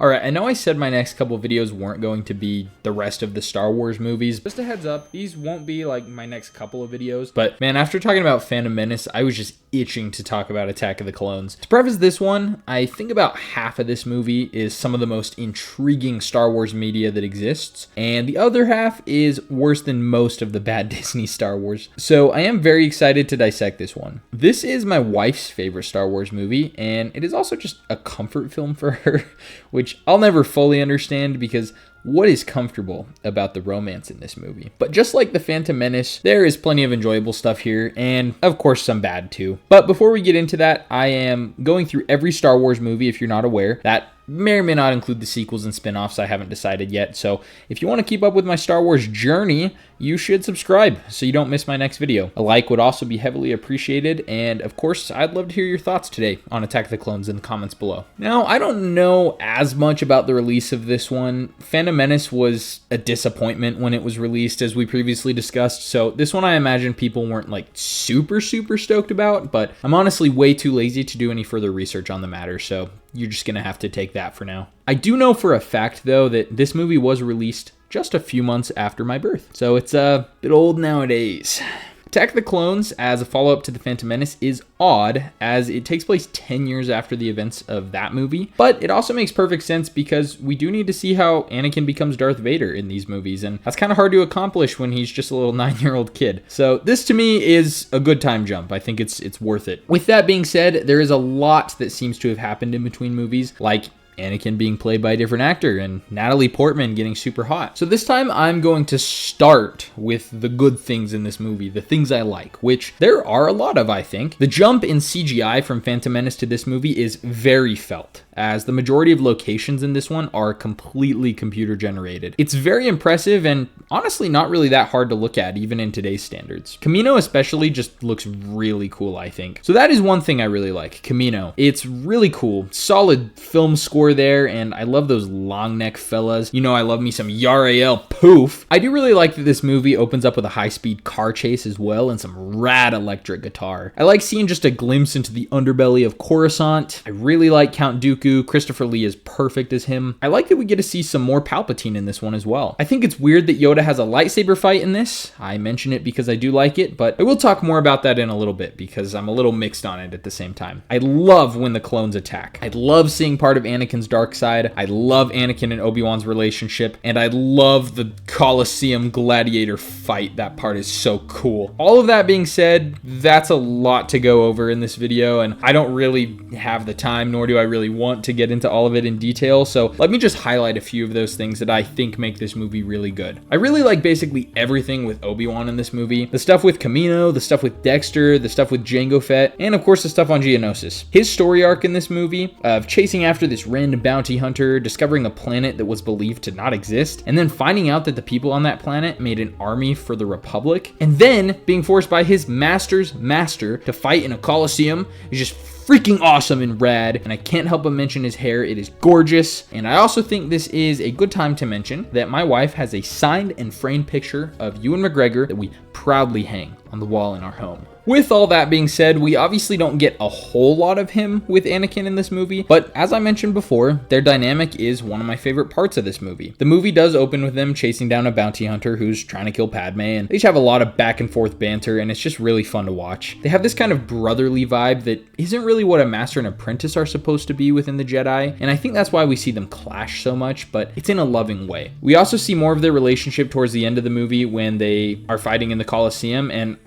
Alright, I know I said my next couple videos weren't going to be the rest of the Star Wars movies. Just a heads up, these won't be like my next couple of videos. But man, after talking about Phantom Menace, I was just itching to talk about Attack of the Clones. To preface this one, I think about half of this movie is some of the most intriguing Star Wars media that exists, and the other half is worse than most of the bad Disney Star Wars. So I am very excited to dissect this one. This is my wife's favorite Star Wars movie, and it is also just a comfort film for her, which I'll never fully understand because what is comfortable about the romance in this movie? But just like the Phantom Menace, there is plenty of enjoyable stuff here, and of course some bad too. But before we get into that, I am going through every Star Wars movie, if you're not aware. That may or may not include the sequels and spin-offs. I haven't decided yet. So if you want to keep up with my Star Wars journey, you should subscribe so you don't miss my next video. A like would also be heavily appreciated. And of course, I'd love to hear your thoughts today on Attack of the Clones in the comments below. Now, I don't know as much about the release of this one. Phantom Menace was a disappointment when it was released, as we previously discussed. So this one I imagine people weren't like super stoked about, but I'm honestly way too lazy to do any further research on the matter. So you're just gonna have to take that for now. I do know for a fact, though, that this movie was released just a few months after my birth, so it's a bit old nowadays. Attack of the Clones, as a follow-up to The Phantom Menace, is odd, as it takes place 10 years after the events of that movie, but it also makes perfect sense because we do need to see how Anakin becomes Darth Vader in these movies, and that's kind of hard to accomplish when he's just a little 9-year-old kid. So this, to me, is a good time jump. I think it's worth it. With that being said, there is a lot that seems to have happened in between movies, like Anakin being played by a different actor and Natalie Portman getting super hot. So this time I'm going to start with the good things in this movie, the things I like, which there are a lot of, I think. The jump in CGI from Phantom Menace to this movie is very felt, as the majority of locations in this one are completely computer generated. It's very impressive and honestly not really that hard to look at, even in today's standards. Kamino especially just looks really cool, I think. So that is one thing I really like, Kamino. It's really cool, solid film score there, and I love those long neck fellas. You know I love me some Yarael poof. I do really like that this movie opens up with a high-speed car chase as well and some rad electric guitar. I like seeing just a glimpse into the underbelly of Coruscant. I really like Count Dooku. Christopher Lee is perfect as him. I like that we get to see some more Palpatine in this one as well. I think it's weird that Yoda has a lightsaber fight in this. I mention it because I do like it, but I will talk more about that in a little bit because I'm a little mixed on it at the same time. I love when the clones attack. I love seeing part of Anakin's dark side. I love Anakin and Obi-Wan's relationship, and I love the Colosseum gladiator fight. That part is so cool. All of that being said, that's a lot to go over in this video, and I don't really have the time, nor do I really want to get into all of it in detail, so let me just highlight a few of those things that I think make this movie really good. I really like basically everything with Obi-Wan in this movie. The stuff with Kamino, the stuff with Dexter, the stuff with Jango Fett, and of course the stuff on Geonosis. His story arc in this movie of chasing after this random bounty hunter, discovering a planet that was believed to not exist, and then finding out that the people on that planet made an army for the Republic, and then being forced by his master's master to fight in a Colosseum is just freaking awesome and rad, and I can't help but mention his hair. It is gorgeous, and I also think this is a good time to mention that my wife has a signed and framed picture of Ewan McGregor that we proudly hang on the wall in our home. With all that being said, we obviously don't get a whole lot of him with Anakin in this movie, but as I mentioned before, their dynamic is one of my favorite parts of this movie. The movie does open with them chasing down a bounty hunter who's trying to kill Padme, and they each have a lot of back and forth banter, and it's just really fun to watch. They have this kind of brotherly vibe that isn't really what a master and apprentice are supposed to be within the Jedi, and I think that's why we see them clash so much, but it's in a loving way. We also see more of their relationship towards the end of the movie when they are fighting in the Colosseum, and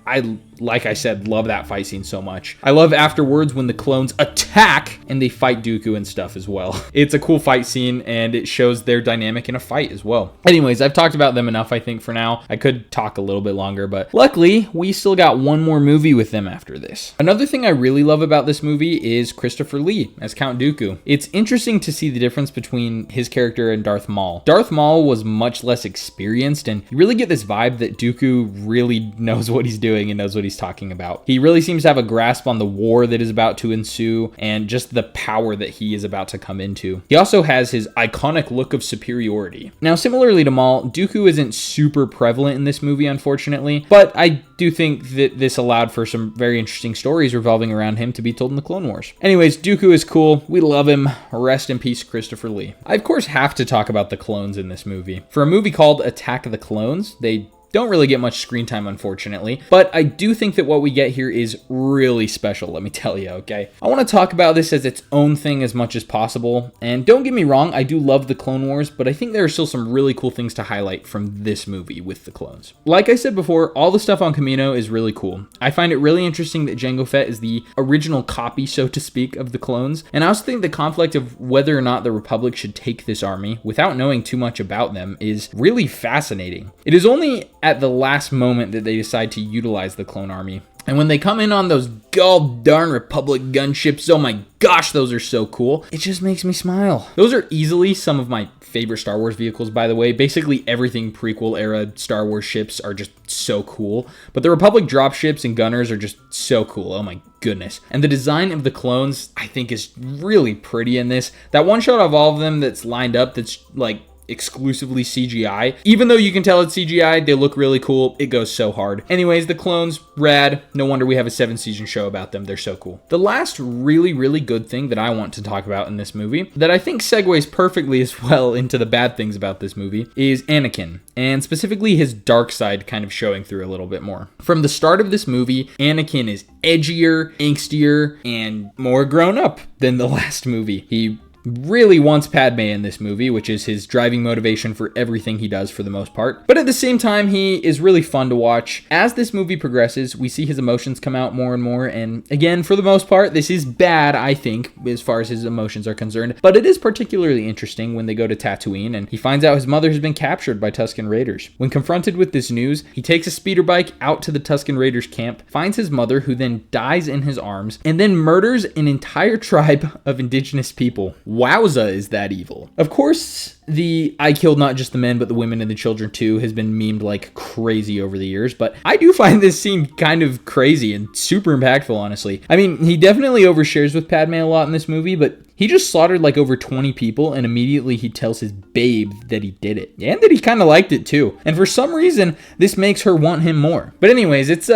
like I said, love that fight scene so much. I love afterwards when the clones attack and they fight Dooku and stuff as well. It's a cool fight scene and it shows their dynamic in a fight as well. Anyways, I've talked about them enough, I think, for now. I could talk a little bit longer, but luckily we still got one more movie with them after this. Another thing I really love about this movie is Christopher Lee as Count Dooku. It's interesting to see the difference between his character and Darth Maul. Darth Maul was much less experienced, and you really get this vibe that Dooku really knows what he's doing and knows what he's talking about. He really seems to have a grasp on the war that is about to ensue and just the power that he is about to come into. He also has his iconic look of superiority. Now, similarly to Maul, Dooku isn't super prevalent in this movie, unfortunately, but I do think that this allowed for some very interesting stories revolving around him to be told in the Clone Wars. Anyways, Dooku is cool. We love him. Rest in peace, Christopher Lee. I, of course, have to talk about the clones in this movie. For a movie called Attack of the Clones, they don't really get much screen time, unfortunately, but I do think that what we get here is really special, let me tell you, okay? I want to talk about this as its own thing as much as possible, and don't get me wrong, I do love the Clone Wars, but I think there are still some really cool things to highlight from this movie with the clones. Like I said before, all the stuff on Kamino is really cool. I find it really interesting that Jango Fett is the original copy, so to speak, of the clones, and I also think the conflict of whether or not the Republic should take this army without knowing too much about them is really fascinating. It is only at the last moment that they decide to utilize the clone army. And when they come in on those god darn Republic gunships, oh my gosh, those are so cool. It just makes me smile. Those are easily some of my favorite Star Wars vehicles, by the way. Basically everything prequel era Star Wars ships are just so cool. But the Republic dropships and gunners are just so cool. Oh my goodness. And the design of the clones, I think, is really pretty in this. That one shot of all of them that's lined up that's like exclusively CGI. Even though you can tell it's CGI, they look really cool. It goes so hard. Anyways, the clones, rad. No wonder we have a 7-season show about them. They're so cool. The last really good thing that I want to talk about in this movie, that I think segues perfectly as well into the bad things about this movie, is Anakin, and specifically his dark side kind of showing through a little bit more. From the start of this movie, Anakin is edgier, angstier, and more grown up than the last movie. He really wants Padme in this movie, which is his driving motivation for everything he does for the most part. But at the same time, he is really fun to watch. As this movie progresses, we see his emotions come out more and more, and again, for the most part, this is bad, I think, as far as his emotions are concerned, but it is particularly interesting when they go to Tatooine and he finds out his mother has been captured by Tusken Raiders. When confronted with this news, he takes a speeder bike out to the Tusken Raiders camp, finds his mother, who then dies in his arms, and then murders an entire tribe of indigenous people. Wowza, is that evil. Of course, the I killed not just the men, but the women and the children too has been memed like crazy over the years, but I do find this scene kind of crazy and super impactful, honestly. I mean, he definitely overshares with Padme a lot in this movie, but he just slaughtered like over 20 people, and immediately he tells his babe that he did it, and that he kind of liked it too. And for some reason, this makes her want him more. But anyways, it's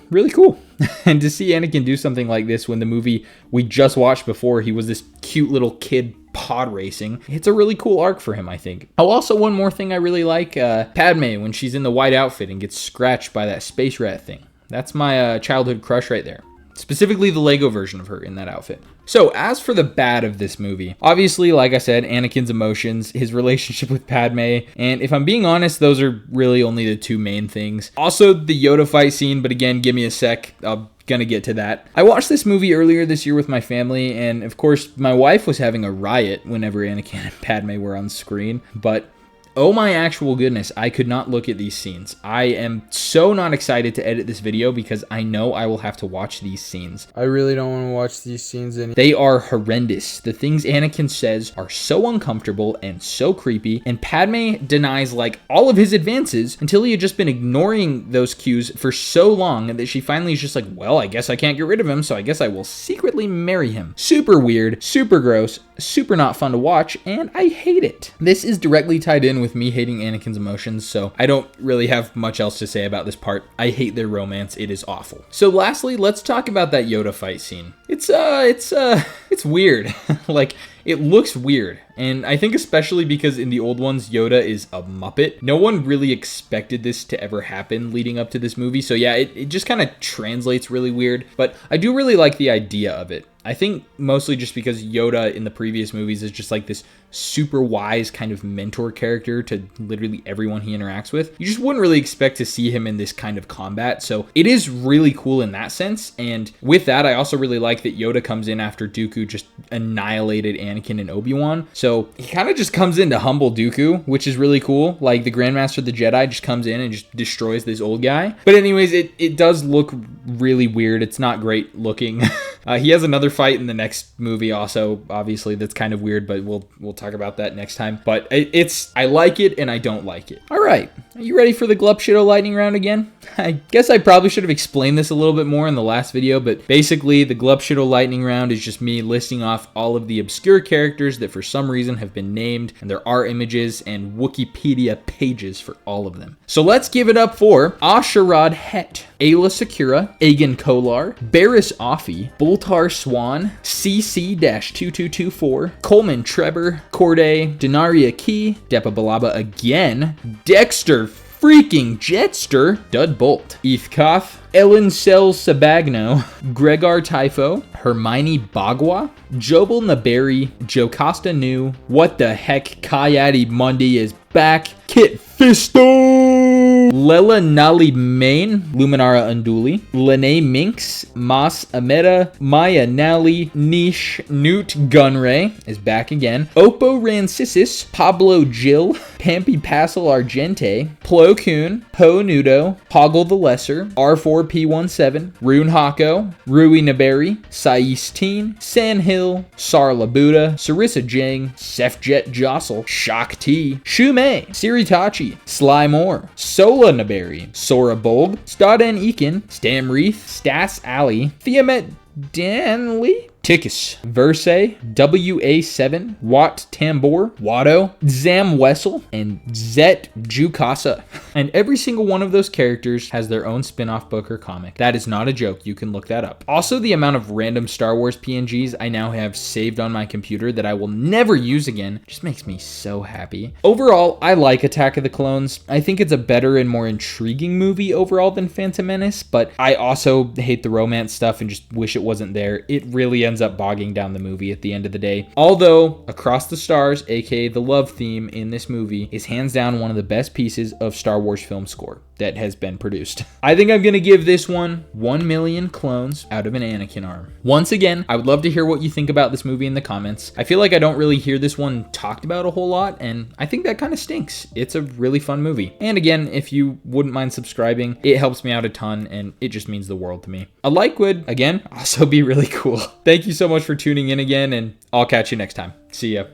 really cool. And to see Anakin do something like this when the movie we just watched before, he was this cute little kid pod racing, it's a really cool arc for him, I think. Oh, also one more thing I really like, Padme when she's in the white outfit and gets scratched by that space rat thing. That's my childhood crush right there. Specifically the Lego version of her in that outfit. So as for the bad of this movie, obviously, like I said, Anakin's emotions, his relationship with Padme, and if I'm being honest, those are really only the two main things. Also the Yoda fight scene, but again, give me a sec. I'm gonna get to that. I watched this movie earlier this year with my family, and of course, my wife was having a riot whenever Anakin and Padme were on screen, but oh my actual goodness, I could not look at these scenes. I am so not excited to edit this video because I know I will have to watch these scenes. I really don't want to watch these scenes anymore. They are horrendous. The things Anakin says are so uncomfortable and so creepy, and Padme denies like all of his advances until he had just been ignoring those cues for so long that she finally is just like, well, I guess I can't get rid of him, so I guess I will secretly marry him. Super weird, super gross, super not fun to watch, and I hate it. This is directly tied in with me hating Anakin's emotions, so I don't really have much else to say about this part. I hate their romance. It is awful. So lastly, let's talk about that Yoda fight scene. It's weird. Like, it looks weird. And I think especially because in the old ones, Yoda is a Muppet. No one really expected this to ever happen leading up to this movie. So yeah, it just kind of translates really weird. But I do really like the idea of it. I think mostly just because Yoda in the previous movies is just like this super wise kind of mentor character to literally everyone he interacts with. You just wouldn't really expect to see him in this kind of combat. So it is really cool in that sense. And with that, I also really like that Yoda comes in after Dooku just annihilated Anakin and Obi-Wan. So he kind of just comes in to humble Dooku, which is really cool. Like the Grandmaster of the Jedi just comes in and just destroys this old guy. But anyways, it does look really weird. It's not great looking. He has another fight in the next movie also, obviously, that's kind of weird, but we'll talk about that next time. But I like it and I don't like it. All right, are you ready for the Glup Shido lightning round again? I guess I probably should have explained this a little bit more in the last video, but basically the Glup Shido lightning round is just me listing off all of the obscure characters that for some reason have been named, and there are images and Wikipedia pages for all of them. So let's give it up for Asherad Het, Ayla Sakura, Aegon Kolar, Barris Offee, Boltar Swan, CC-2224, Coleman Trevor, Corday, Denaria Key, Depa Balaba again, Dexter freaking Jetster, Dud Bolt, Ethkoth, Ellen Sel Sabagno, Gregor Typho, Hermione Bagua, Jobel Naberi, Jocasta Nu, What the Heck, Kayati Mundi is back, Kit Fisto, Lela Nali Main, Luminara Unduli, Lene Minx, Mas Ameta, Maya Nali, Niche, Newt Gunray is back again, Oppo Rancisis, Pablo Jill, Pampi Passel Argente, Plo Koon, Po Nudo, Poggle the Lesser, R4P17, Rune Hako, Rui Naberi, Sais Teen, San Hill, Sarla Buddha, Sarissa Jang, Sefjet Jostle, Shock T, Shumei, Siritachi, Sly Moore, Sola Naberi, Sora Bolg, Staden Eakin, Stam Reith, Stas Ali, Theomet Danley, Tickus, Verse, WA7, Watt Tambor, Watto, Zam Wessel, and Zet Jukasa. And every single one of those characters has their own spin-off book or comic. That is not a joke. You can look that up. Also, the amount of random Star Wars PNGs I now have saved on my computer that I will never use again just makes me so happy. Overall, I like Attack of the Clones. I think it's a better and more intriguing movie overall than Phantom Menace, but I also hate the romance stuff and just wish it wasn't there. It really ends up bogging down the movie at the end of the day. Although Across the Stars, aka the love theme in this movie, is hands down one of the best pieces of Star Wars film score that has been produced. I think I'm gonna give this one 1 million clones out of an Anakin arm. Once again, I would love to hear what you think about this movie in the comments. I feel like I don't really hear this one talked about a whole lot, and I think that kind of stinks. It's a really fun movie. And again, if you wouldn't mind subscribing, it helps me out a ton, and it just means the world to me. A like would, again, also be really cool. Thank you so much for tuning in again, and I'll catch you next time. See ya.